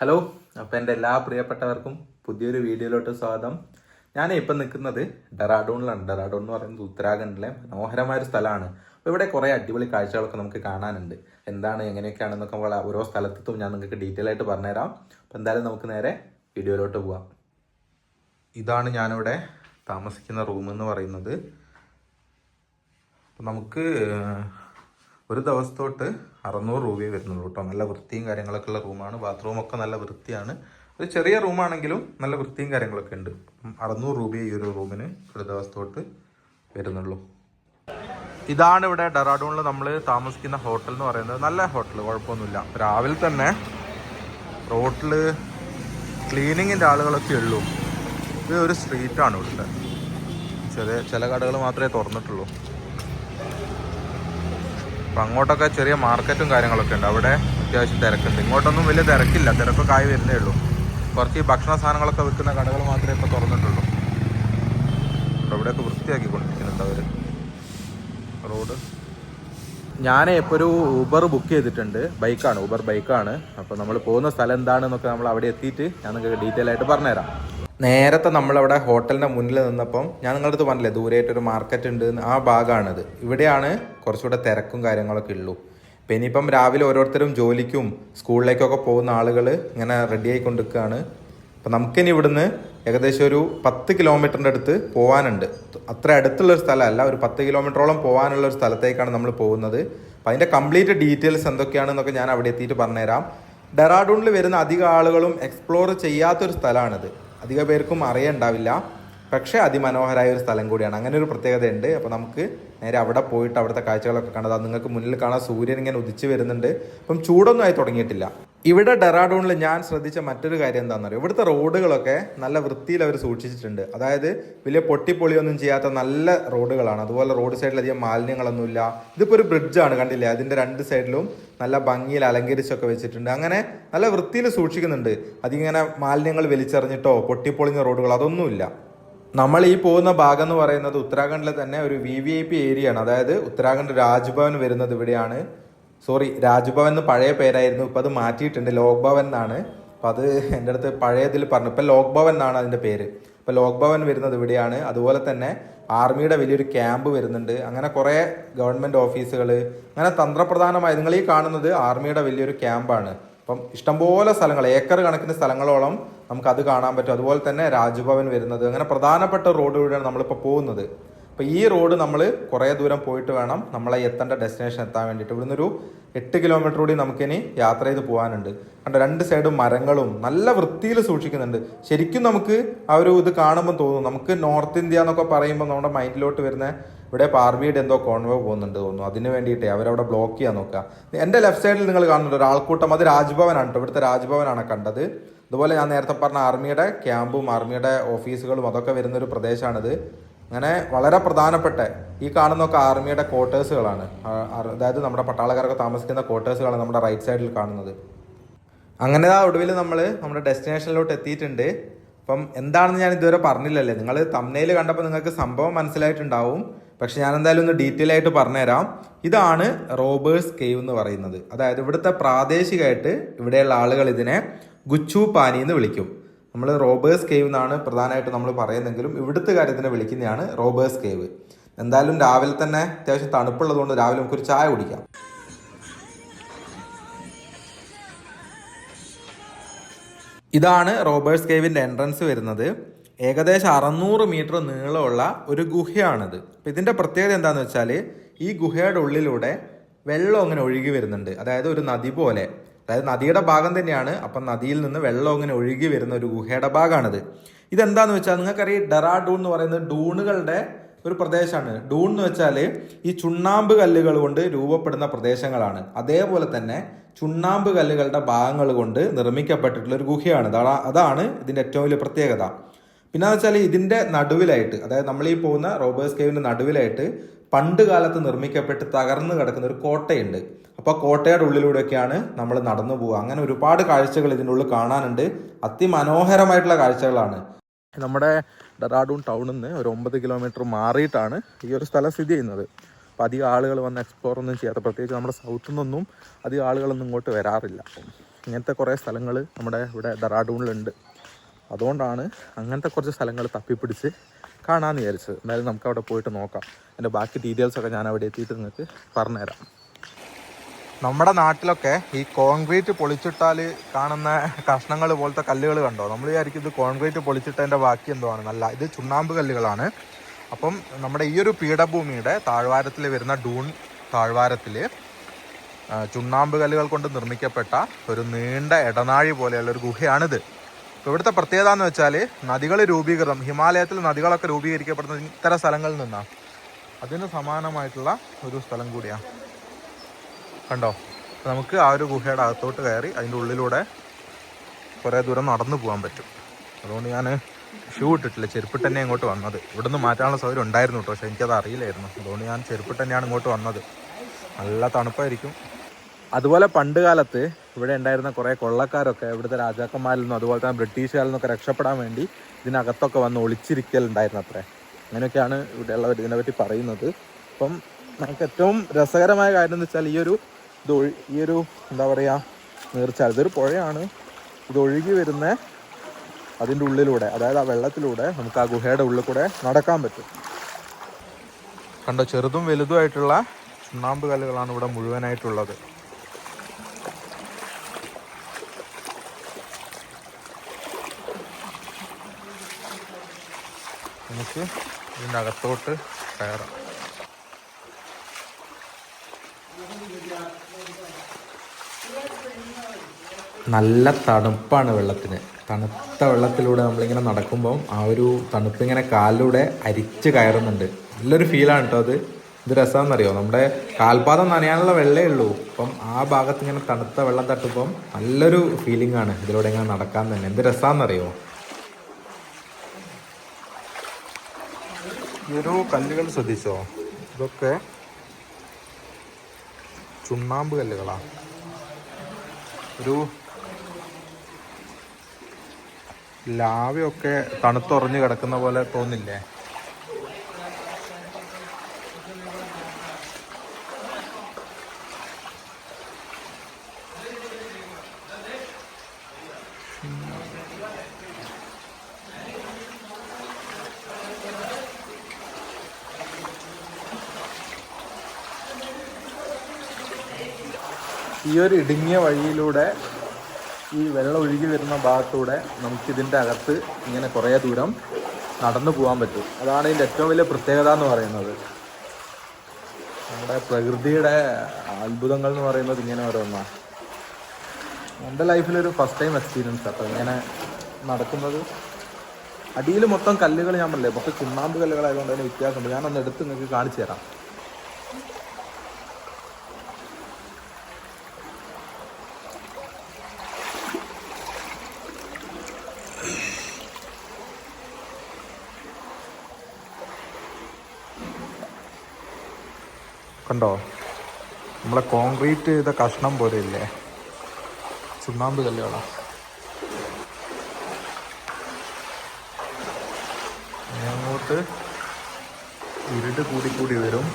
Hello, അപ്പോൾ എൻ്റെ എല്ലാ പ്രിയപ്പെട്ടവർക്കും പുതിയൊരു വീഡിയോയിലോട്ട് സ്വാഗതം. ഞാൻ ഇപ്പം നിൽക്കുന്നത് ഡെറാഡൂണിലാണ്. ഡെറാഡൂൺ എന്ന് പറയുന്നത് ഉത്തരാഖണ്ഡിലെ മനോഹരമായ ഒരു സ്ഥലമാണ്. അപ്പോൾ ഇവിടെ കുറേ അടിപൊളി കാഴ്ചകളൊക്കെ നമുക്ക് കാണാനുണ്ട്. എന്താണ് എങ്ങനെയൊക്കെയാണെന്നൊക്കെ ഓരോ സ്ഥലത്തും ഞാൻ നിങ്ങൾക്ക് ഡീറ്റെയിൽ ആയിട്ട് പറഞ്ഞുതരാം. അപ്പോൾ എന്തായാലും നമുക്ക് നേരെ വീഡിയോയിലോട്ട് പോവാം. ഇതാണ് ഞാനിവിടെ താമസിക്കുന്ന റൂം എന്ന് പറയുന്നത്. അപ്പോൾ നമുക്ക് ഒരു ദിവസത്തോട്ട് 600 രൂപയെ വരുന്നുള്ളൂ കേട്ടോ. നല്ല വൃത്തിയും കാര്യങ്ങളൊക്കെ ഉള്ള റൂമാണ്. ബാത്റൂമൊക്കെ നല്ല വൃത്തിയാണ്. ഒരു ചെറിയ റൂമാണെങ്കിലും നല്ല വൃത്തിയും കാര്യങ്ങളൊക്കെ ഉണ്ട്. 600 രൂപയെ ഈ ഒരു റൂമിന് ഒരു ദിവസത്തോട്ട് വരുന്നുള്ളൂ. ഇതാണ് ഇവിടെ ഡെറാഡൂണിൽ നമ്മൾ താമസിക്കുന്ന ഹോട്ടൽ എന്ന് പറയുന്നത്. നല്ല ഹോട്ടൽ, കുഴപ്പമൊന്നുമില്ല. രാവിലെ തന്നെ റോട്ടിൽ ക്ലീനിങ്ങിൻ്റെ ആളുകളൊക്കെ ഉള്ളൂ. ഇത് ഒരു സ്ട്രീറ്റാണ് ഇവിടുത്തെ. ചില കടകൾ മാത്രമേ തുറന്നിട്ടുള്ളൂ. അപ്പം അങ്ങോട്ടൊക്കെ ചെറിയ മാർക്കറ്റും കാര്യങ്ങളൊക്കെ ഉണ്ട്. അവിടെ അത്യാവശ്യം തിരക്കുണ്ട്. ഇങ്ങോട്ടൊന്നും വലിയ തിരക്കില്ല, തിരക്കൊക്കെ ആയി വരുന്നേ ഉള്ളൂ. കുറച്ച് ഈ ഭക്ഷണ സാധനങ്ങളൊക്കെ വിൽക്കുന്ന കടകൾ മാത്രമേ ഇപ്പോൾ തുറന്നിട്ടുള്ളൂ. ഇവിടെയൊക്കെ വൃത്തിയാക്കിക്കൊണ്ടിരിക്കുന്നുണ്ട് അവർ റോഡ്. ഞാൻ ഇപ്പോൾ ഒരു ഊബർ ബുക്ക് ചെയ്തിട്ടുണ്ട്. ബൈക്കാണ്, ഊബർ ബൈക്കാണ്. അപ്പോൾ നമ്മൾ പോകുന്ന സ്ഥലം എന്താണെന്നൊക്കെ നമ്മൾ അവിടെ എത്തിയിട്ട് ഞാൻ നിങ്ങൾക്ക് ഡീറ്റെയിൽ ആയിട്ട് പറഞ്ഞുതരാം. നേരത്തെ നമ്മളവിടെ ഹോട്ടലിൻ്റെ മുന്നിൽ നിന്നപ്പം ഞാൻ നിങ്ങളുടെ അടുത്ത് പറഞ്ഞില്ലേ ദൂരെയായിട്ടൊരു മാർക്കറ്റ് ഉണ്ട്, ആ ഭാഗമാണിത്. ഇവിടെയാണ് കുറച്ചുകൂടെ തിരക്കും കാര്യങ്ങളൊക്കെ ഉള്ളൂ. പിന്നെ ഇനിയിപ്പം രാവിലെ ഓരോരുത്തരും ജോലിക്കും സ്കൂളിലേക്കൊക്കെ പോകുന്ന ആളുകൾ ഇങ്ങനെ റെഡി ആയിക്കൊണ്ടിരിക്കുകയാണ്. അപ്പം നമുക്കിനി ഇവിടുന്ന് ഏകദേശം ഒരു 10 കിലോമീറ്ററിൻ്റെ അടുത്ത് പോകാനുണ്ട്. അത്ര അടുത്തുള്ളൊരു സ്ഥലമല്ല, ഒരു 10 കിലോമീറ്ററോളം പോകാനുള്ള ഒരു സ്ഥലത്തേക്കാണ് നമ്മൾ പോകുന്നത്. അപ്പം അതിൻ്റെ കംപ്ലീറ്റ് ഡീറ്റെയിൽസ് എന്തൊക്കെയാണെന്നൊക്കെ ഞാൻ അവിടെ എത്തിയിട്ട് പറഞ്ഞുതരാം. ഡെറാഡൂണിൽ വരുന്ന അധികം ആളുകളും എക്സ്പ്ലോർ ചെയ്യാത്തൊരു സ്ഥലമാണിത്. അധിക പേർക്കും അറിയുണ്ടാവില്ല, പക്ഷേ അതിമനോഹരമായ ഒരു സ്ഥലം കൂടിയാണ്. അങ്ങനെ ഒരു പ്രത്യേകതയുണ്ട്. അപ്പോൾ നമുക്ക് നേരെ അവിടെ പോയിട്ട് അവിടുത്തെ കാഴ്ചകളൊക്കെ കണ്ടത്. നിങ്ങൾക്ക് മുന്നിൽ കാണാൻ സൂര്യൻ ഇങ്ങനെ ഉദിച്ച് വരുന്നുണ്ട്. അപ്പം ചൂടൊന്നും ആയി തുടങ്ങിയിട്ടില്ല. ഇവിടെ ഡെറാഡൂണിൽ ഞാൻ ശ്രദ്ധിച്ച മറ്റൊരു കാര്യം എന്താണെന്ന് അറിയാം, ഇവിടുത്തെ റോഡുകളൊക്കെ നല്ല വൃത്തിയിൽ അവർ സൂക്ഷിച്ചിട്ടുണ്ട്. അതായത് വലിയ പൊട്ടിപ്പൊളിയൊന്നും ചെയ്യാത്ത നല്ല റോഡുകളാണ്. അതുപോലെ റോഡ് സൈഡിലധികം മാലിന്യങ്ങളൊന്നുമില്ല. ഇതിപ്പോൾ ഒരു ബ്രിഡ്ജാണ്, കണ്ടില്ലേ? അതിൻ്റെ 2 സൈഡിലും നല്ല ഭംഗിയിൽ അലങ്കരിച്ചൊക്കെ വെച്ചിട്ടുണ്ട്. അങ്ങനെ നല്ല വൃത്തിയിൽ സൂക്ഷിക്കുന്നുണ്ട്. അതിങ്ങനെ മാലിന്യങ്ങൾ വലിച്ചെറിഞ്ഞിട്ടോ പൊട്ടിപ്പൊളിഞ്ഞ റോഡുകൾ അതൊന്നുമില്ല. നമ്മൾ ഈ പോകുന്ന ഭാഗം എന്ന് പറയുന്നത് ഉത്തരാഖണ്ഡിലെ തന്നെ ഒരു VVIP ഏരിയയാണ്. അതായത് ഉത്തരാഖണ്ഡ് രാജ്ഭവൻ വരുന്നത് ഇവിടെയാണ്. രാജ്ഭവൻ എന്ന് പഴയ പേരായിരുന്നു, ഇപ്പം അത് മാറ്റിയിട്ടുണ്ട്, ലോക് ഭവൻ എന്നാണ്. അപ്പം അത് എൻ്റെ അടുത്ത് പഴയതിൽ പറഞ്ഞു, ഇപ്പം ലോക് ഭവൻ എന്നാണ് അതിൻ്റെ പേര്. ഇപ്പം ലോക് ഭവൻ വരുന്നത് ഇവിടെയാണ്. അതുപോലെ തന്നെ ആർമിയുടെ വലിയൊരു ക്യാമ്പ് വരുന്നുണ്ട്. അങ്ങനെ കുറേ ഗവൺമെൻറ് ഓഫീസുകൾ, അങ്ങനെ തന്ത്രപ്രധാനമായി നിങ്ങൾ ഈ കാണുന്നത് ആർമിയുടെ വലിയൊരു ക്യാമ്പാണ്. അപ്പം ഇഷ്ടംപോലെ സ്ഥലങ്ങൾ, ഏക്കർ കണക്കിന് സ്ഥലങ്ങളോളം നമുക്കത് കാണാൻ പറ്റും. അതുപോലെ തന്നെ രാജ്ഭവൻ വരുന്നത്, അങ്ങനെ പ്രധാനപ്പെട്ട റോഡിലൂടെയാണ് നമ്മളിപ്പോൾ പോകുന്നത്. അപ്പോൾ ഈ റോഡ് നമ്മൾ കുറേ ദൂരം പോയിട്ട് വേണം നമ്മളെ എത്തേണ്ട ഡെസ്റ്റിനേഷൻ എത്താൻ വേണ്ടിയിട്ട്. ഇവിടുന്ന് ഒരു 8 കിലോമീറ്റർ കൂടി നമുക്കിനി യാത്ര ചെയ്ത് പോകാനുണ്ട്. കണ്ട 2 സൈഡും മരങ്ങളും നല്ല വൃത്തിയിൽ സൂക്ഷിക്കുന്നുണ്ട്. ശരിക്കും നമുക്ക് ആ ഒരു ഇത് കാണുമ്പോൾ തോന്നും, നമുക്ക് നോർത്ത് ഇന്ത്യ എന്നൊക്കെ പറയുമ്പോൾ നമ്മുടെ മൈൻഡിലോട്ട് വരുന്ന ഇവിടെ പാർവിയുടെ എന്തോ കോൺവേ പോകുന്നുണ്ട് തോന്നുന്നു. അതിന് വേണ്ടിയിട്ടേ അവരവിടെ ബ്ലോക്ക് ചെയ്യാൻ നോക്കുക. എൻ്റെ ലെഫ്റ്റ് സൈഡിൽ നിങ്ങൾ കാണുന്നുണ്ട് ഒരു ആൾക്കൂട്ടം, അത് രാജ്ഭവനാണ് കേട്ടോ. ഇവിടുത്തെ രാജ്ഭവനാണ് കണ്ടത്. അതുപോലെ ഞാൻ നേരത്തെ പറഞ്ഞ ആർമിയുടെ ക്യാമ്പും ആർമിയുടെ ഓഫീസുകളും അതൊക്കെ വരുന്നൊരു പ്രദേശമാണിത്. അങ്ങനെ വളരെ പ്രധാനപ്പെട്ട ഈ കാണുന്നതൊക്കെ ആർമിയുടെ ക്വാർട്ടേഴ്സുകളാണ്. അതായത് നമ്മുടെ പട്ടാളക്കാരൊക്കെ താമസിക്കുന്ന ക്വാർട്ടേഴ്സുകളാണ് നമ്മുടെ റൈറ്റ് സൈഡിൽ കാണുന്നത്. അങ്ങനെ ഒടുവിൽ നമ്മൾ നമ്മുടെ ഡെസ്റ്റിനേഷനിലോട്ട് എത്തിയിട്ടുണ്ട്. അപ്പം എന്താണെന്ന് ഞാൻ ഇതുവരെ പറഞ്ഞില്ലല്ലേ, നിങ്ങൾ തംബ്നെയിൽ കണ്ടപ്പോൾ നിങ്ങൾക്ക് സംഭവം മനസ്സിലായിട്ടുണ്ടാവും. പക്ഷെ ഞാൻ എന്തായാലും ഒന്ന് ഡീറ്റെയിൽ ആയിട്ട് പറഞ്ഞുതരാം. ഇതാണ് റോബേഴ്സ് കേവ് എന്ന് പറയുന്നത്. അതായത് ഇവിടുത്തെ പ്രാദേശികമായിട്ട് ഇവിടെയുള്ള ആളുകൾ ഇതിനെ ഗുച്ചു പാനി എന്ന് വിളിക്കും. നമ്മൾ റോബേഴ്സ് കേവ് എന്നാണ് പ്രധാനമായിട്ട് നമ്മൾ പറയുന്നെങ്കിലും ഇവിടുത്തെ കാര്യത്തിനെ വിളിക്കുന്നതാണ് റോബേഴ്സ് കേവ്. എന്തായാലും രാവിലെ തന്നെ അത്യാവശ്യം തണുപ്പുള്ളതുകൊണ്ട് രാവിലെ നമുക്കൊരു ചായ കുടിക്കാം. ഇതാണ് റോബേഴ്സ് കേവിൻ്റെ എൻട്രൻസ് വരുന്നത്. ഏകദേശം 600 മീറ്റർ നീളമുള്ള ഒരു ഗുഹയാണിത്. അപ്പം ഇതിൻ്റെ പ്രത്യേകത എന്താണെന്ന് വെച്ചാൽ ഈ ഗുഹയുടെ ഉള്ളിലൂടെ വെള്ളം അങ്ങനെ ഒഴുകി വരുന്നുണ്ട്. അതായത് ഒരു നദി പോലെ, അതായത് നദിയുടെ ഭാഗം തന്നെയാണ്. അപ്പം നദിയിൽ നിന്ന് വെള്ളം ഇങ്ങനെ ഒഴുകി വരുന്ന ഒരു ഗുഹയുടെ ഭാഗമാണിത്. ഇതെന്താന്ന് വെച്ചാൽ നിങ്ങൾക്കറിയാം, ഡെറാഡൂൺ എന്ന് പറയുന്നത് ഡൂണുകളുടെ ഒരു പ്രദേശമാണ്. ഡൂൺ എന്ന് വെച്ചാൽ ഈ ചുണ്ണാമ്പ് കല്ലുകൾ കൊണ്ട് രൂപപ്പെടുന്ന പ്രദേശങ്ങളാണ്. അതേപോലെ തന്നെ ചുണ്ണാമ്പ് കല്ലുകളുടെ ഭാഗങ്ങൾ കൊണ്ട് നിർമ്മിക്കപ്പെട്ടിട്ടുള്ള ഒരു ഗുഹയാണ്. അതാണ് ഇതിൻ്റെ ഏറ്റവും വലിയ പ്രത്യേകത. പിന്നെന്ന് വെച്ചാൽ ഇതിൻ്റെ നടുവിലായിട്ട്, അതായത് നമ്മൾ ഈ പോകുന്ന റോബേഴ്സ് കേവിൻ്റെ നടുവിലായിട്ട് പണ്ട് കാലത്ത് നിർമ്മിക്കപ്പെട്ട് തകർന്നു കിടക്കുന്ന ഒരു കോട്ടയുണ്ട്. അപ്പോൾ കോട്ടയുടെ ഉള്ളിലൂടെയൊക്കെയാണ് നമ്മൾ നടന്നു പോവുക. അങ്ങനെ ഒരുപാട് കാഴ്ചകൾ ഇതിൻ്റെ ഉള്ളിൽ കാണാനുണ്ട്. അതിമനോഹരമായിട്ടുള്ള കാഴ്ചകളാണ്. നമ്മുടെ ഡെറാഡൂൺ ടൗണിൽ നിന്ന് ഒരു 9 കിലോമീറ്റർ മാറിയിട്ടാണ് ഈ ഒരു സ്ഥലം സ്ഥിതി ചെയ്യുന്നത്. അപ്പോൾ അപ്പോൾ അധികം ആളുകൾ വന്ന് എക്സ്പ്ലോർ ഒന്നും ചെയ്യാത്ത, പ്രത്യേകിച്ച് നമ്മുടെ സൗത്തിൽ നിന്നൊന്നും അധികം ആളുകളൊന്നും ഇങ്ങോട്ട് വരാറില്ല. ഇങ്ങനത്തെ കുറേ സ്ഥലങ്ങൾ നമ്മുടെ ഇവിടെ ഡെറാഡൂണിലുണ്ട്. അതുകൊണ്ടാണ് അങ്ങനത്തെ കുറച്ച് സ്ഥലങ്ങൾ തപ്പിപ്പിടിച്ച് കാണാമെന്ന് വിചാരിച്ചത്. എന്തായാലും നമുക്ക് അവിടെ പോയിട്ട് നോക്കാം. അതിൻ്റെ ബാക്കി ഡീറ്റെയിൽസൊക്കെ ഞാൻ അവിടെ എത്തിയിട്ട് നിങ്ങൾക്ക് പറഞ്ഞുതരാം. നമ്മുടെ നാട്ടിലൊക്കെ ഈ കോൺക്രീറ്റ് പൊളിച്ചിട്ടാൽ കാണുന്ന കഷ്ണങ്ങൾ പോലത്തെ കല്ലുകൾ കണ്ടോ? നമ്മൾ വിചാരിക്കും ഇത് കോൺക്രീറ്റ് പൊളിച്ചിട്ടതിൻ്റെ ബാക്കി എന്തോ ആണ്. നല്ല ഇത് ചുണ്ണാമ്പ് കല്ലുകളാണ്. അപ്പം നമ്മുടെ ഈ ഒരു പീഠഭൂമിയുടെ താഴ്വാരത്തിൽ വരുന്ന ഡൂൺ താഴ്വാരത്തിൽ ചുണ്ണാമ്പ് കല്ലുകൾ കൊണ്ട് നിർമ്മിക്കപ്പെട്ട ഒരു നീണ്ട ഇടനാഴി പോലെയുള്ള ഒരു ഗുഹയാണിത്. ഇപ്പോൾ ഇവിടുത്തെ പ്രത്യേകത എന്ന് വെച്ചാൽ നദികൾ രൂപീകരണം, ഹിമാലയത്തിൽ നദികളൊക്കെ രൂപീകരിക്കപ്പെടുന്നത് ഇത്തരം സ്ഥലങ്ങളിൽ നിന്നാണ്. അതിന് സമാനമായിട്ടുള്ള ഒരു സ്ഥലം കൂടിയാണ്. കണ്ടോ? നമുക്ക് ആ ഒരു ഗുഹയുടെ അകത്തോട്ട് കയറി അതിൻ്റെ ഉള്ളിലൂടെ കുറേ ദൂരം നടന്നു പോകാൻ പറ്റും. അതുകൊണ്ട് ഞാൻ ഷൂ ഇട്ടിട്ടില്ല, ചെരുപ്പിട്ട് തന്നെ ഇങ്ങോട്ട് വന്നത്. ഇവിടെ നിന്ന് മാറ്റാനുള്ള സൗകര്യം ഉണ്ടായിരുന്നു കേട്ടോ, പക്ഷേ എനിക്കത് അറിയില്ലായിരുന്നു. അതുകൊണ്ട് ഞാൻ ചെരുപ്പിട്ട് തന്നെയാണ് ഇങ്ങോട്ട് വന്നത്. നല്ല തണുപ്പായിരിക്കും. അതുപോലെ പണ്ട് കാലത്ത് ഇവിടെ ഉണ്ടായിരുന്ന കുറേ കൊള്ളക്കാരൊക്കെ ഇവിടുത്തെ രാജാക്കന്മാരിൽ നിന്നും അതുപോലെ തന്നെ ബ്രിട്ടീഷുകാരിൽ നിന്നൊക്കെ രക്ഷപ്പെടാൻ വേണ്ടി ഇതിനകത്തൊക്കെ വന്ന് ഒളിച്ചിരിക്കലുണ്ടായിരുന്നു അത്രേ. അങ്ങനെയൊക്കെയാണ് ഇവിടെയുള്ളവർ ഇതിനെപ്പറ്റി പറയുന്നത്. അപ്പം നമുക്ക് ഏറ്റവും രസകരമായ കാര്യം എന്ന് വെച്ചാൽ ഈ ഒരു എന്താ പറയുക, നീർച്ചാൽ, ഇതൊരു പുഴയാണ്. ഇത് ഒഴുകി വരുന്ന അതിൻ്റെ ഉള്ളിലൂടെ, അതായത് ആ വെള്ളത്തിലൂടെ നമുക്ക് ആ ഗുഹയുടെ ഉള്ളിൽ കൂടെ നടക്കാൻ പറ്റും. കണ്ടോ? ചെറുതും വലുതുമായിട്ടുള്ള ചുണ്ണാമ്പ് കല്ലുകളാണ് ഇവിടെ മുഴുവനായിട്ടുള്ളത്. നമുക്ക് ഇതിൻ്റെ അകത്തോട്ട് കയറാം. നല്ല തണുപ്പാണ് വെള്ളത്തിന്. തണുത്ത വെള്ളത്തിലൂടെ നമ്മളിങ്ങനെ നടക്കുമ്പം ആ ഒരു തണുപ്പ് ഇങ്ങനെ കാലിലൂടെ അരിച്ച് കയറുന്നുണ്ട്. നല്ലൊരു ഫീലാണ് കേട്ടോ അത്. ഇത് രസമാണെന്നറിയോ? നമ്മുടെ കാൽപാദം നനയാനുള്ള വെള്ളമേ ഉള്ളൂ. അപ്പം ആ ഭാഗത്ത് ഇങ്ങനെ തണുത്ത വെള്ളം തട്ടുമ്പം നല്ലൊരു ഫീലിംഗ് ആണ് ഇതിലൂടെ ഇങ്ങനെ നടക്കാൻ തന്നെ. എന്ത് രസമാണെന്നറിയോ? ഈ ഒരു കല്ലുകൾ ശ്രദ്ധിച്ചോ? ഇതൊക്കെ ചുണ്ണാമ്പ് കല്ലുകളാണ്. ഒരു ലാവയൊക്കെ തണുത്തുറഞ്ഞ് കിടക്കുന്ന പോലെ തോന്നില്ലേ? ഈ ഒരു ഇടുങ്ങിയ വഴിയിലൂടെ ഈ വെള്ളം ഒഴുകി വരുന്ന ഭാഗത്തൂടെ നമുക്കിതിൻ്റെ അകത്ത് ഇങ്ങനെ കുറേ ദൂരം നടന്നു പോകാൻ പറ്റും. അതാണ് ഇതിൻ്റെ ഏറ്റവും വലിയ പ്രത്യേകത എന്ന് പറയുന്നത്. നമ്മുടെ പ്രകൃതിയുടെ അത്ഭുതങ്ങൾ എന്ന് പറയുന്നത് ഇങ്ങനെ ഓരോന്നാണ്. എൻ്റെ ലൈഫിലൊരു ഫസ്റ്റ് ടൈം എക്സ്പീരിയൻസ് അപ്പോൾ ഇങ്ങനെ നടക്കുന്നത്. അടിയിൽ മൊത്തം കല്ലുകൾ, ഞാൻ പറഞ്ഞില്ലേ മൊത്തം ചുണ്ണാമ്പ് കല്ലുകളായതുകൊണ്ട് അതിന് വ്യത്യാസമുണ്ട്. ഞാനൊന്ന് എടുത്ത് നിങ്ങൾക്ക് കാണിച്ചു തരാം. കണ്ടോ? നമ്മളെ കോൺക്രീറ്റ് ചെയ്ത കഷ്ണം പോലെ ഇല്ലേ, ചുണ്ണാമ്പ് കല്ലുകളാണ്. അങ്ങോട്ട് ഇരുട്ട് കൂടി വരും.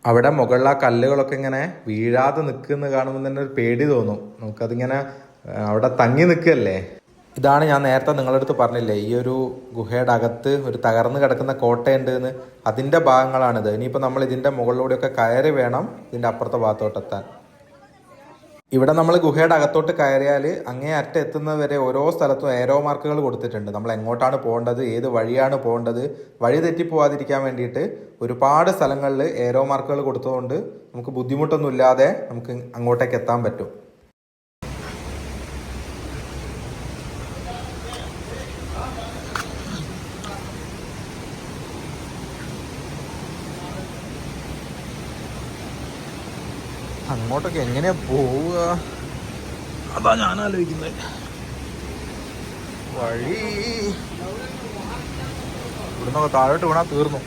അവിടെ മുകളിൽ ആ കല്ലുകളൊക്കെ ഇങ്ങനെ വീഴാതെ നിൽക്കുന്ന കാണുമ്പോൾ തന്നെ ഒരു പേടി തോന്നും. നമുക്കതിങ്ങനെ അവിടെ തങ്ങി നിൽക്കുകയല്ലേ. ഇതാണ് ഞാൻ നേരത്തെ നിങ്ങളുടെ അടുത്ത് പറഞ്ഞില്ലേ, ഈ ഒരു ഗുഹയുടെ അകത്ത് ഒരു തകർന്ന് കിടക്കുന്ന കോട്ടയുണ്ട് എന്ന്. അതിൻ്റെ ഭാഗങ്ങളാണിത്. ഇനിയിപ്പോൾ നമ്മൾ ഇതിൻ്റെ മുകളിലൂടെയൊക്കെ കയറി വേണം ഇതിൻ്റെ അപ്പുറത്തെ ഭാഗത്തോട്ടെത്താൻ. ഇവിടെ നമ്മൾ ഗുഹയുടെ അകത്തോട്ട് കയറിയാൽ അങ്ങേ അറ്റം എത്തുന്നവരെ ഓരോ സ്ഥലത്തും ഏരോ മാർക്കുകൾ കൊടുത്തിട്ടുണ്ട്. നമ്മൾ എങ്ങോട്ടാണ് പോകേണ്ടത്, ഏത് വഴിയാണ് പോകേണ്ടത്, വഴി തെറ്റിപ്പോവാതിരിക്കാൻ വേണ്ടിയിട്ട് ഒരുപാട് സ്ഥലങ്ങളിൽ ഏരോ മാർക്കുകൾ കൊടുത്തതുകൊണ്ട് നമുക്ക് ബുദ്ധിമുട്ടൊന്നും ഇല്ലാതെ നമുക്ക് അങ്ങോട്ടേക്ക് എത്താൻ പറ്റും. അങ്ങോട്ടൊക്കെ എങ്ങനെയാ പോവുക, അതാ ഞാൻ ആലോചിക്കുന്നത്. വഴി ഇവിടുന്നൊക്കെ താഴോട്ട് വീണാൽ തീർന്നു.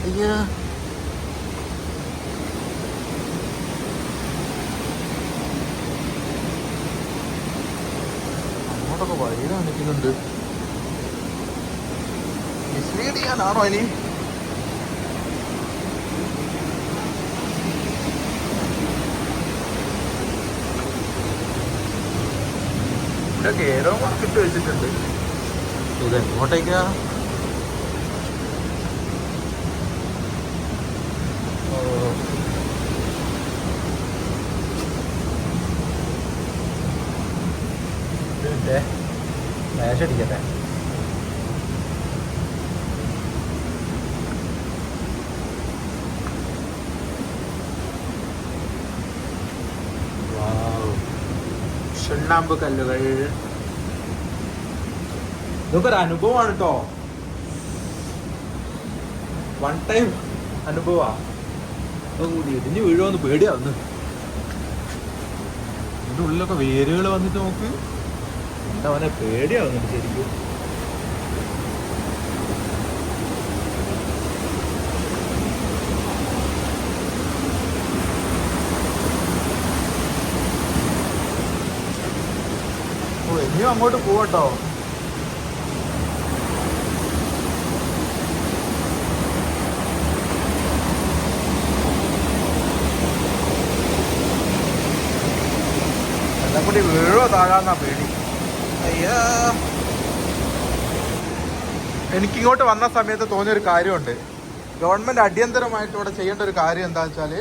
അയ്യാ അങ്ങോട്ടൊക്കെ വഴി കാണിക്കുന്നുണ്ട്. മിസ്ലീഡ് ചെയ്യാനാണോ ഇനി? ഇവിടെയൊക്കെ ഏതോ മാർക്കിട്ട് വെച്ചിട്ടുണ്ട്. ഇത് എങ്ങോട്ടേക്കാ? മേശടിക്കട്ടെ. ചുണ്ണാമ്പ് കല്ലുകൾ. ഇതൊക്കെ ഒരു അനുഭവമാണ് കേട്ടോ. വൺ ടൈം അനുഭവാ. ഇടിഞ്ഞു വീഴുമെന്ന് പേടിയാവുന്നു. ഇതിന്റെ ഉള്ളിലൊക്കെ വേരുകൾ വന്നിട്ട് നോക്ക്. എന്താ അവനെ പേടിയാവുന്നുണ്ട് ശരിക്കും. ഇനിയും അങ്ങോട്ട് പോവട്ടോ. എല്ലാം കൂടി വീഴോ താഴാന്നാ പേടി. അയ്യാ, എനിക്കിങ്ങോട്ട് വന്ന സമയത്ത് തോന്നിയൊരു കാര്യമുണ്ട്. ഗവൺമെന്റ് അടിയന്തരമായിട്ട് ഇവിടെ ചെയ്യേണ്ട ഒരു കാര്യം എന്താണെന്ന് വെച്ചാൽ,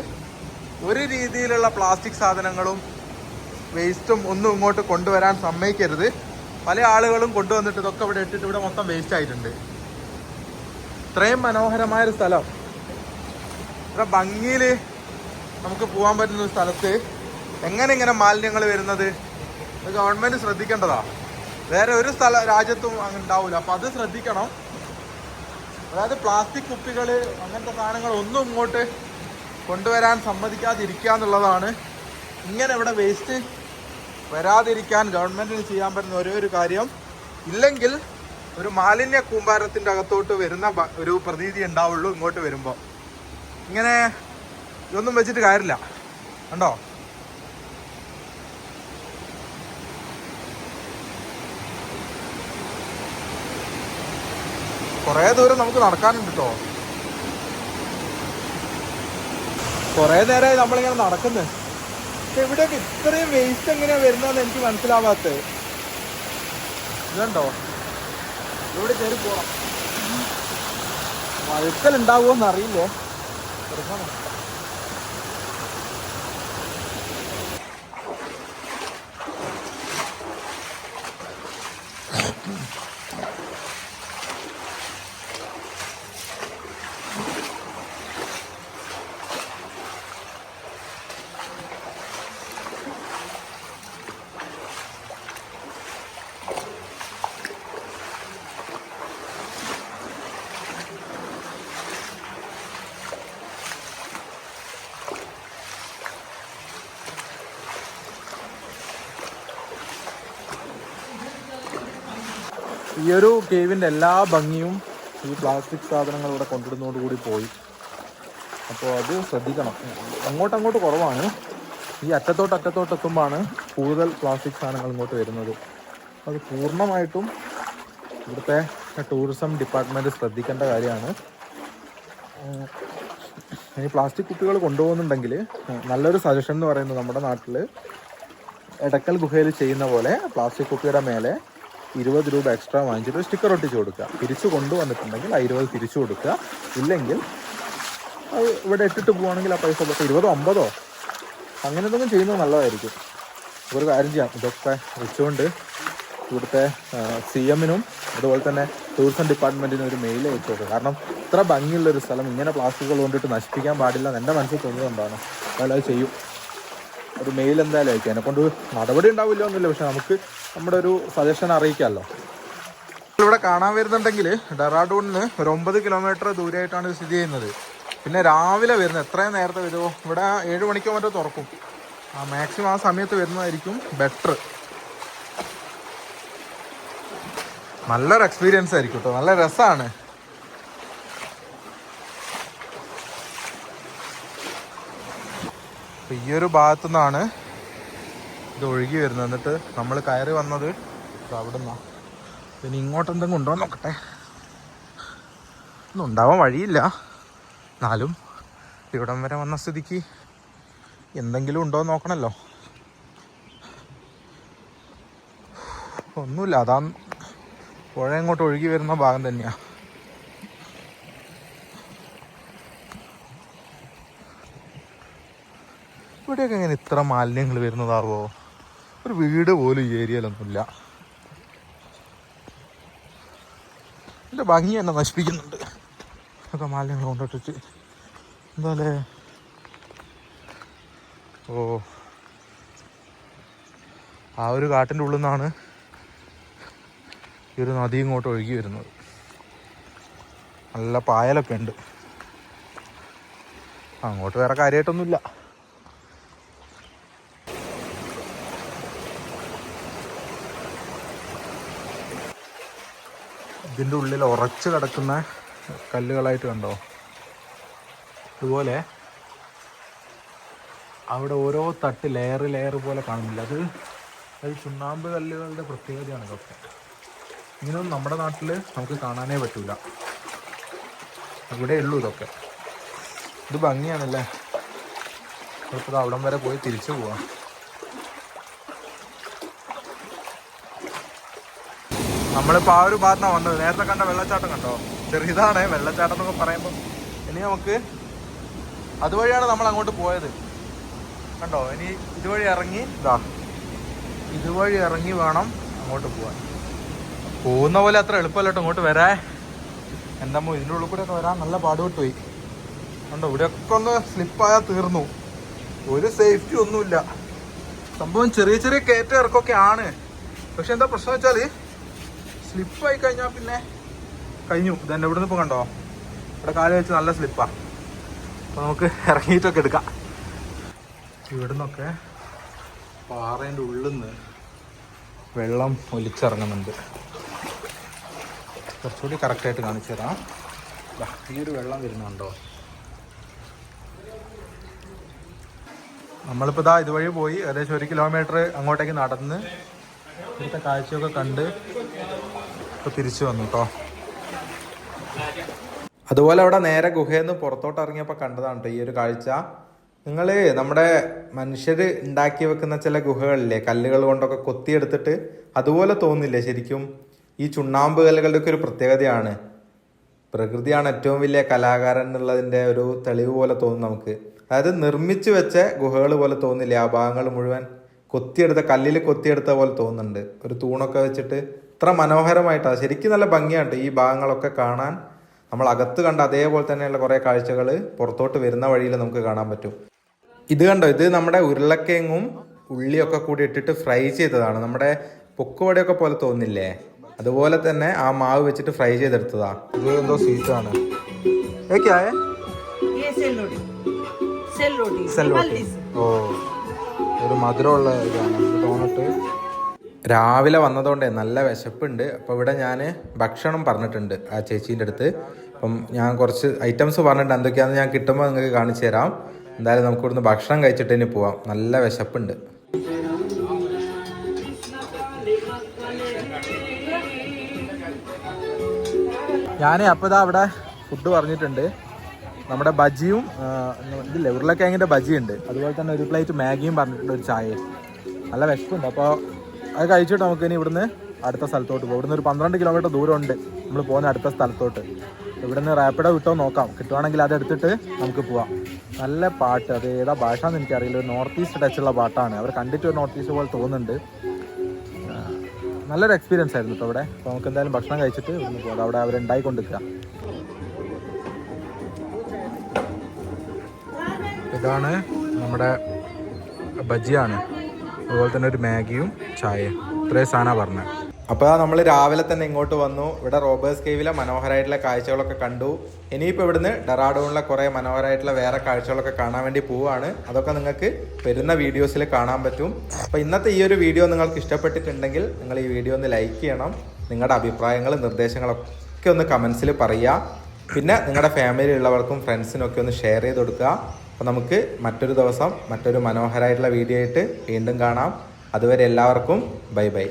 ഒരു രീതിയിലുള്ള പ്ലാസ്റ്റിക് സാധനങ്ങളും വേസ്റ്റും ഒന്നും ഇങ്ങോട്ട് കൊണ്ടുവരാൻ സമ്മതിക്കരുത്. പല ആളുകളും കൊണ്ടുവന്നിട്ട് ഇതൊക്കെ ഇവിടെ ഇട്ടിട്ട് ഇവിടെ മൊത്തം വേസ്റ്റ് ആയിട്ടുണ്ട്. ഇത്രയും മനോഹരമായൊരു സ്ഥലം, ഇത്ര ഭംഗിയിൽ നമുക്ക് പോകാൻ പറ്റുന്ന സ്ഥലത്ത് എങ്ങനെ ഇങ്ങനെ മാലിന്യങ്ങൾ വരുന്നത്? ഇത് ഗവൺമെന്റ് ശ്രദ്ധിക്കേണ്ടതാ. വേറെ ഒരു രാജ്യത്തും അങ്ങനെ ഉണ്ടാവില്ല. അപ്പം അത് ശ്രദ്ധിക്കണം. അതായത് പ്ലാസ്റ്റിക് കുപ്പികൾ അങ്ങനത്തെ സാധനങ്ങൾ ഒന്നും ഇങ്ങോട്ട് കൊണ്ടുവരാൻ സമ്മതിക്കാതിരിക്കുക എന്നുള്ളതാണ്. ഇങ്ങനെ ഇവിടെ വേസ്റ്റ് വരാതിരിക്കാൻ ഗവൺമെന്റിന് ചെയ്യാൻ പറ്റുന്ന ഒരേ ഒരു കാര്യം. ഇല്ലെങ്കിൽ ഒരു മാലിന്യ കൂമ്പാരത്തിൻ്റെ അകത്തോട്ട് വരുന്ന ഒരു പ്രതീതി ഉണ്ടാവുള്ളൂ ഇങ്ങോട്ട് വരുമ്പോൾ. ഇങ്ങനെ ഇതൊന്നും വെച്ചിട്ട് കാര്യമില്ല. കണ്ടോ? കുറേ ദൂരം നമുക്ക് നടക്കാനുണ്ട് കേട്ടോ. കുറേ നേരമായി നമ്മളിങ്ങനെ നടക്കുന്നത്. പക്ഷെ ഇവിടെയൊക്കെ ഇത്രയും വേസ്റ്റ് എങ്ങനെയാ വരുന്നതെന്ന് എനിക്ക് മനസ്സിലാവാത്തത്. ഇതുണ്ടോ? ഇവിടെ കയറി പോകണം. വഴുക്കലുണ്ടാവുമോ എന്നറിയില്ലേ. ഈ ഒരു കേവിൻ്റെ എല്ലാ ഭംഗിയും ഈ പ്ലാസ്റ്റിക് സാധനങ്ങൾ ഇവിടെ കൊണ്ടിടുന്നതോടുകൂടി പോയി. അപ്പോൾ അത് ശ്രദ്ധിക്കണം. അങ്ങോട്ടങ്ങോട്ട് കുറവാണ്. ഈ അറ്റത്തോട്ട് എത്തുമ്പോഴാണ് കൂടുതൽ പ്ലാസ്റ്റിക് സാധനങ്ങൾ ഇങ്ങോട്ട് വരുന്നത്. അത് പൂർണ്ണമായിട്ടും ഇവിടുത്തെ ടൂറിസം ഡിപ്പാർട്ട്മെൻറ്റ് ശ്രദ്ധിക്കേണ്ട കാര്യമാണ്. ഇനി പ്ലാസ്റ്റിക് കുപ്പികൾ കൊണ്ടുപോകുന്നുണ്ടെങ്കിൽ നല്ലൊരു സജഷൻ എന്ന് പറയുന്നത്, നമ്മുടെ നാട്ടിൽ എടക്കൽ ഗുഹയിൽ ചെയ്യുന്ന പോലെ പ്ലാസ്റ്റിക് കുപ്പിയുടെ മേലെ 20 രൂപ എക്സ്ട്രാ വാങ്ങിച്ചിട്ട് സ്റ്റിക്കർ ഒട്ടിച്ച് കൊടുക്കുക. തിരിച്ചു കൊണ്ടുവന്നിട്ടുണ്ടെങ്കിൽ ആ 20 തിരിച്ചു കൊടുക്കുക. ഇല്ലെങ്കിൽ അത് ഇവിടെ ഇട്ടിട്ട് പോവുകയാണെങ്കിൽ ആ പൈസ 20 50 അങ്ങനെ എന്തെങ്കിലും ചെയ്യുന്നത് നല്ലതായിരിക്കും. ഒരു കാര്യം ചെയ്യാം, ഇതൊക്കെ വെച്ചുകൊണ്ട് ഇവിടുത്തെ CM-നും അതുപോലെ തന്നെ ടൂറിസം ഡിപ്പാർട്ട്മെൻറ്റിനും ഒരു മെയിൽ അയച്ചു കൊടുക്കുക. കാരണം ഇത്ര ഭംഗിയുള്ളൊരു സ്ഥലം ഇങ്ങനെ പ്ലാസ്റ്റിക്കുകൾ കൊണ്ടിട്ട് നശിപ്പിക്കാൻ പാടില്ല എന്ന് എൻ്റെ മനസ്സിൽ തോന്നിയതുകൊണ്ടാണ്. അതായത് അത് ചെയ്യും. ഒരു മെയിൽ എന്തായാലും അയക്കാം. എന്നെക്കൊണ്ട് നടപടി ഉണ്ടാവില്ല ഒന്നുമില്ല, പക്ഷെ നമുക്ക് നമ്മുടെ ഒരു സജഷൻ അറിയിക്കാമല്ലോ. ഇവിടെ കാണാൻ വരുന്നുണ്ടെങ്കിൽ ഡെറാഡൂണിൽ നിന്ന് ഒരു 9 കിലോമീറ്റർ ദൂരമായിട്ടാണ് ഇത് സ്ഥിതി ചെയ്യുന്നത്. പിന്നെ രാവിലെ വരുന്നത്, എത്രയും നേരത്തെ വരുമോ, ഇവിടെ 7 മണിക്കോ മറ്റോ തുറക്കും. മാക്സിമം ആ സമയത്ത് വരുന്നതായിരിക്കും ബെറ്റർ. നല്ലൊരു എക്സ്പീരിയൻസ് ആയിരിക്കും കേട്ടോ. നല്ല രസമാണ്. അപ്പോൾ ഈ ഒരു ഭാഗത്തു നിന്നാണ് ഇത് ഒഴുകി വരുന്നത്. എന്നിട്ട് നമ്മൾ കയറി വന്നത് അവിടെ നിന്നാണ്. പിന്നെ ഇങ്ങോട്ട് എന്തെങ്കിലും ഉണ്ടോ നോക്കട്ടെ. ഒന്നും ഉണ്ടാവാൻ വഴിയില്ല, എന്നാലും ഇവിടം വരെ വന്ന സ്ഥിതിക്ക് എന്തെങ്കിലും ഉണ്ടോ എന്ന് നോക്കണമല്ലോ. ഒന്നുമില്ല, അതാ പുഴ ഇങ്ങോട്ട് ഒഴുകി വരുന്ന ഭാഗം തന്നെയാണ്. ഇവിടെയൊക്കെ എങ്ങനെ ഇത്ര മാലിന്യങ്ങൾ വരുന്നതാവോ? ഒരു വീട് പോലും ഈ ഏരിയയിലൊന്നുമില്ല. ഇതിൻ്റെ ഭംഗി തന്നെ നശിപ്പിക്കുന്നുണ്ട് ഒക്കെ മാലിന്യങ്ങൾ കൊണ്ടിട്ടിട്ട്. എന്താല്ലേ, ഓ ആ ഒരു കാട്ടിൻ്റെ ഉള്ളിൽ നിന്നാണ് ഈ ഒരു നദി ഇങ്ങോട്ട് ഒഴുകി വരുന്നത്. നല്ല പായലൊക്കെ ഉണ്ട്. അങ്ങോട്ട് വേറെ കാര്യമായിട്ടൊന്നുമില്ല. ഇതിൻ്റെ ഉള്ളിൽ ഉറച്ച് കിടക്കുന്ന കല്ലുകളായിട്ട് കണ്ടോ? അതുപോലെ അവിടെ ഓരോ തട്ട് ലെയർ പോലെ കാണുന്നില്ല. അത് ചുണ്ണാമ്പ് കല്ലുകളുടെ പ്രത്യേകതയാണ് ഇതൊക്കെ. ഇങ്ങനെയൊന്നും നമ്മുടെ നാട്ടിൽ നമുക്ക് കാണാനേ പറ്റില്ല. ഇവിടെ ഉള്ളൂ ഇതൊക്കെ. ഇത് ഭംഗിയാണല്ലേ. ഇപ്പോൾ അവിടം വരെ പോയി തിരിച്ചു പോവാം. നമ്മളിപ്പോൾ ആ ഒരു ഭാഗത്താണ് വന്നത്. നേരത്തെ കണ്ട വെള്ളച്ചാട്ടം കണ്ടോ? ചെറിയതാണ് വെള്ളച്ചാട്ടം എന്നൊക്കെ പറയുമ്പോൾ. ഇനി നമുക്ക് അതുവഴിയാണ് നമ്മൾ അങ്ങോട്ട് പോയത് കണ്ടോ. ഇനി ഇതുവഴി ഇറങ്ങി ഇതുവഴി ഇറങ്ങി വേണം അങ്ങോട്ട് പോകാൻ. പോകുന്ന പോലെ അത്ര എളുപ്പമല്ല കേട്ടോ ഇങ്ങോട്ട് വരാൻ. എൻ്റെ അമ്മ ഇതിൻ്റെ ഉള്ളിൽ കൂടെ ഒക്കെ വരാൻ നല്ല പാടുപെട്ട് പോയി കണ്ടോ. ഇവിടെയൊക്കെ ഒന്ന് സ്ലിപ്പായാൽ തീർന്നു. ഒരു സേഫ്റ്റി ഒന്നുമില്ല. സംഭവം ചെറിയ ചെറിയ കയറ്റ ഇറക്കമൊക്കെ ആണ്. പക്ഷെ എന്താ പ്രശ്നം വെച്ചാൽ സ്ലിപ്പായി കഴിഞ്ഞാൽ പിന്നെ കഴിഞ്ഞു. ഇതന്നെ ഇവിടെ നിന്ന് ഇപ്പോൾ കണ്ടോ, ഇവിടെ കാല് വെച്ച് നല്ല സ്ലിപ്പാണ്. അപ്പോൾ നമുക്ക് ഇറങ്ങിയിട്ടൊക്കെ എടുക്കാം. ഇവിടെ നിന്നൊക്കെ പാറേൻ്റെ ഉള്ളിൽ നിന്ന് വെള്ളം ഒലിച്ചിറങ്ങുന്നുണ്ട്. കുറച്ചുകൂടി കറക്റ്റായിട്ട് കാണിച്ചു തരാം. ഈ ഒരു വെള്ളം വരുന്നുണ്ടോ? നമ്മളിപ്പോൾ ഇതുവഴി പോയി ഏകദേശം 1 കിലോമീറ്റർ അങ്ങോട്ടേക്ക് നടന്ന് ഇവിടുത്തെ കാഴ്ചയൊക്കെ കണ്ട് ഇപ്പോൾ തിരിച്ചു വന്നു കേട്ടോ. അതുപോലെ അവിടെ നേരെ ഗുഹയിൽ നിന്ന് പുറത്തോട്ട് ഇറങ്ങിയപ്പോൾ കണ്ടതാണ് കേട്ടോ ഈ ഒരു കാഴ്ച. നിങ്ങൾ നമ്മുടെ മനുഷ്യർ ഉണ്ടാക്കി വെക്കുന്ന ചില ഗുഹകളില്ലേ, കല്ലുകൾ കൊണ്ടൊക്കെ കൊത്തിയെടുത്തിട്ട്, അതുപോലെ തോന്നില്ലേ ശരിക്കും? ഈ ചുണ്ണാമ്പ് കല്ലുകളുടെ ഒക്കെ ഒരു പ്രത്യേകതയാണ്. പ്രകൃതിയാണ് ഏറ്റവും വലിയ കലാകാരൻ എന്നുള്ളതിൻ്റെ ഒരു തെളിവ് പോലെ തോന്നും നമുക്ക്. അതായത് നിർമ്മിച്ചു വെച്ച ഗുഹകൾ പോലെ തോന്നില്ലേ? ആ ഭാഗങ്ങൾ മുഴുവൻ കൊത്തിയെടുത്ത കല്ലിൽ കൊത്തിയെടുത്ത പോലെ തോന്നുന്നുണ്ട്. ഒരു തൂണൊക്കെ വെച്ചിട്ട് ഇത്ര മനോഹരമായിട്ടാണ്. ശരിക്കും നല്ല ഭംഗിയാണ് ഈ ഭാഗങ്ങളൊക്കെ കാണാൻ. നമ്മൾ അകത്ത് കണ്ട അതേപോലെ തന്നെയുള്ള കുറേ കാഴ്ചകൾ പുറത്തോട്ട് വരുന്ന വഴിയിൽ നമുക്ക് കാണാൻ പറ്റും. ഇത് കണ്ടോ, ഇത് നമ്മുടെ ഉരുളക്കിഴങ്ങും ഉള്ളിയൊക്കെ കൂടി ഇട്ടിട്ട് ഫ്രൈ ചെയ്തതാണ്. നമ്മുടെ പൊക്കുവടയൊക്കെ പോലെ തോന്നില്ലേ? അതുപോലെ തന്നെ ആ മാവ് വെച്ചിട്ട് ഫ്രൈ ചെയ്തെടുത്തതാ. ഇത് എന്തോ സ്വീറ്റാണ്. ഓ, ഒരു മധുരമുള്ള ഇതാണ് തോന്നിട്ട്. രാവിലെ വന്നതുകൊണ്ടേ നല്ല വിശപ്പുണ്ട്. അപ്പോൾ ഇവിടെ ഞാൻ ഭക്ഷണം പറഞ്ഞിട്ടുണ്ട് ആ ചേച്ചീൻ്റെ അടുത്ത്. അപ്പം ഞാൻ കുറച്ച് ഐറ്റംസ് പറഞ്ഞിട്ടുണ്ട്. എന്തൊക്കെയാണെന്ന് ഞാൻ കിട്ടുമ്പോൾ നിങ്ങൾക്ക് കാണിച്ചു തരാം. എന്തായാലും നമുക്ക് ഇവിടുന്ന് ഭക്ഷണം കഴിച്ചിട്ട് ഇനി പോവാം. നല്ല വിശപ്പുണ്ട്. ഞാൻ അപ്പോൾ അവിടെ ഫുഡ് പറഞ്ഞിട്ടുണ്ട്. നമ്മുടെ ബജിയും ഇതില്ലേ ഉരുളക്കിഴങ്ങിൻ്റെ ബജിയുണ്ട്. അതുപോലെ തന്നെ ഒരു പ്ലേറ്റ് മാഗിയും പറഞ്ഞിട്ടുണ്ട്, ഒരു ചായയും. നല്ല വിശപ്പുണ്ട്. അപ്പോൾ അത് കഴിച്ചിട്ട് നമുക്ക് ഇനി ഇവിടുന്ന് അടുത്ത സ്ഥലത്തോട്ട് പോകും. ഇവിടുന്ന് ഒരു 12 കിലോമീറ്റർ ദൂരമുണ്ട് നമ്മൾ പോകുന്ന അടുത്ത സ്ഥലത്തോട്ട്. ഇവിടുന്ന് റാപ്പിഡോ വിട്ടോ നോക്കാം, കിട്ടുവാണെങ്കിൽ അതെടുത്തിട്ട് നമുക്ക് പോവാം. നല്ല പാട്ട്, അത് ഏതാ ഭാഷ എന്ന് എനിക്കറിയില്ല. ഒരു നോർത്ത് ഈസ്റ്റ് ടച്ചുള്ള പാട്ടാണ്. അവർ കണ്ടിട്ട് ഒരു നോർത്ത് ഈസ്റ്റ് പോലെ തോന്നുന്നുണ്ട്. നല്ലൊരു എക്സ്പീരിയൻസ് ആയിരുന്നു കേട്ടോ അവിടെ. അപ്പോൾ നമുക്ക് എന്തായാലും ഭക്ഷണം കഴിച്ചിട്ട് ഇവിടുന്ന് പോകാം. അവിടെ അവരുണ്ടായിക്കൊണ്ടിരിക്കുക. ഇതാണ് നമ്മുടെ ബജിയാണ്, അതുപോലെ തന്നെ ഒരു മാഗിയും ചായയും. ഇത്രയും സാധനമാണ് പറഞ്ഞത്. അപ്പോൾ നമ്മൾ രാവിലെ തന്നെ ഇങ്ങോട്ട് വന്നു. ഇവിടെ റോബേഴ്സ് കേവിലെ മനോഹരമായിട്ടുള്ള കാഴ്ചകളൊക്കെ കണ്ടു. ഇനിയിപ്പോൾ ഇവിടുന്ന് ഡെറാഡൂണിലെ കുറേ മനോഹരമായിട്ടുള്ള വേറെ കാഴ്ചകളൊക്കെ കാണാൻ വേണ്ടി പോവുകയാണ്. അതൊക്കെ നിങ്ങൾക്ക് വരുന്ന വീഡിയോസിൽ കാണാൻ പറ്റും. അപ്പോൾ ഇന്നത്തെ ഈ ഒരു വീഡിയോ നിങ്ങൾക്ക് ഇഷ്ടപ്പെട്ടിട്ടുണ്ടെങ്കിൽ നിങ്ങൾ ഈ വീഡിയോ ഒന്ന് ലൈക്ക് ചെയ്യണം. നിങ്ങളുടെ അഭിപ്രായങ്ങളും നിർദ്ദേശങ്ങളൊക്കെ ഒന്ന് കമൻസിൽ പറയുക. പിന്നെ നിങ്ങളുടെ ഫാമിലിയിലുള്ളവർക്കും ഫ്രണ്ട്സിനൊക്കെ ഒന്ന് ഷെയർ ചെയ്ത് കൊടുക്കുക. അപ്പോൾ നമുക്ക് മറ്റൊരു ദിവസം മറ്റൊരു മനോഹരമായിട്ടുള്ള വീഡിയോ ആയിട്ട് വീണ്ടും കാണാം. അതുവരെ എല്ലാവർക്കും ബൈ ബൈ.